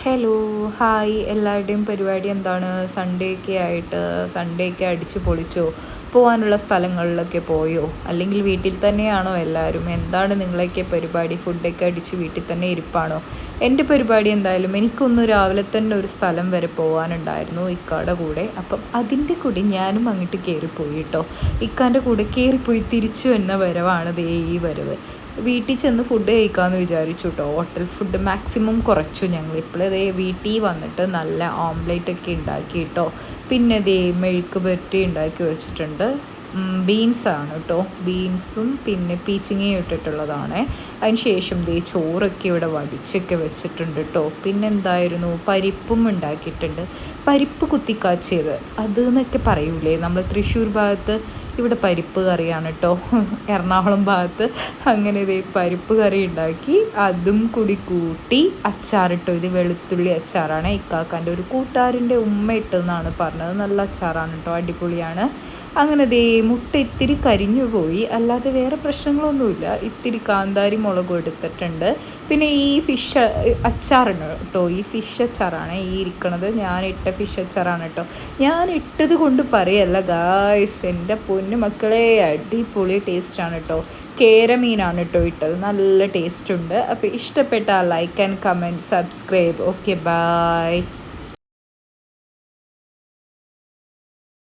Hello, hi. എല്ലാവരുടെയും പരിപാടി എന്താണ്? സൺഡേ ഒക്കെ അടിച്ച് പൊളിച്ചോ? പോകാനുള്ള സ്ഥലങ്ങളിലൊക്കെ പോയോ? അല്ലെങ്കിൽ വീട്ടിൽ തന്നെയാണോ എല്ലാവരും? എന്താണ് നിങ്ങളൊക്കെ പരിപാടി? ഫുഡൊക്കെ അടിച്ച് വീട്ടിൽ തന്നെ ഇരിപ്പാണോ? എൻ്റെ പരിപാടി എന്തായാലും എനിക്കൊന്ന് രാവിലെ തന്നെ ഒരു സ്ഥലം വരെ പോകാനുണ്ടായിരുന്നു ഇക്കാടെ കൂടെ. അപ്പം അതിൻ്റെ കൂടെ ഞാനും അങ്ങോട്ട് കയറിപ്പോയി കേട്ടോ. ഇക്കാൻ്റെ കൂടെ കയറിപ്പോയി തിരിച്ചു വന്ന വരവാണ് ദേ ഈ വരവ്. വീട്ടിൽ ചെന്ന് ഫുഡ് കഴിക്കാമെന്ന് വിചാരിച്ചു കേട്ടോ. ഹോട്ടൽ ഫുഡ് മാക്സിമം കുറച്ചു ഞങ്ങൾ. ഇപ്പോഴതേ വീട്ടിൽ വന്നിട്ട് നല്ല ഓംലേറ്റ് ഒക്കെ ഉണ്ടാക്കി കേട്ടോ. പിന്നെ ദേ മെഴുക്ക് പുരട്ടി ഉണ്ടാക്കി വെച്ചിട്ടുണ്ട്. ബീൻസാണ് കേട്ടോ, ബീൻസും പിന്നെ പീച്ചിങ്ങയും ഇട്ടിട്ടുള്ളതാണ്. അതിന് ശേഷം ദേ ചോറൊക്കെ ഇവിടെ വടിച്ചൊക്കെ വെച്ചിട്ടുണ്ട് കേട്ടോ. പിന്നെ എന്തായിരുന്നു, പരിപ്പും ഉണ്ടാക്കിയിട്ടുണ്ട്. പരിപ്പ് കുത്തിക്കാച്ചിയത് അത് എന്നൊക്കെ പറയൂലേ നമ്മൾ തൃശ്ശൂർ ഭാഗത്ത്. ഇവിടെ പരിപ്പ് കറിയാണ് കേട്ടോ. എറണാകുളം ഭാഗത്ത് അങ്ങനെ ഇതേ പരിപ്പ് കറി ഉണ്ടാക്കി, അതും കൂടി കൂട്ടി അച്ചാറിട്ടോ. ഇത് വെളുത്തുള്ളി അച്ചാറാണ്. ഇക്കാക്കാൻ്റെ ഒരു കൂട്ടുകാരൻ്റെ ഉമ്മ ഇട്ടെന്നാണ് പറഞ്ഞത്. നല്ല അച്ചാറാണ് കേട്ടോ, അടിപൊളിയാണ്. അങ്ങനെ ദേ മുട്ട ഇത്തിരി കരിഞ്ഞു പോയി, അല്ലാതെ വേറെ പ്രശ്നങ്ങളൊന്നുമില്ല. ഇത്തിരി കാന്താരി മുളകും എടുത്തിട്ടുണ്ട്. പിന്നെ ഈ ഫിഷ് അച്ചാറാണ് കേട്ടോ, ഈ ഫിഷ് അച്ചാറാണ് ഈ ഇരിക്കണത്. ഞാനിട്ട ഫിഷ് അച്ചാറാണ് കേട്ടോ. ഞാൻ ഇട്ടത് കൊണ്ട് പറയല്ല ഗായ്സ്, എൻ്റെ പൊന്നു മക്കളെ, അടിപൊളി ടേസ്റ്റാണ് കേട്ടോ. കേരമീനാണ് കേട്ടോ ഇട്ടത്, നല്ല ടേസ്റ്റ് ഉണ്ട്. അപ്പോൾ ഇഷ്ടപ്പെട്ടാൽ like and comment, subscribe. Okay, by.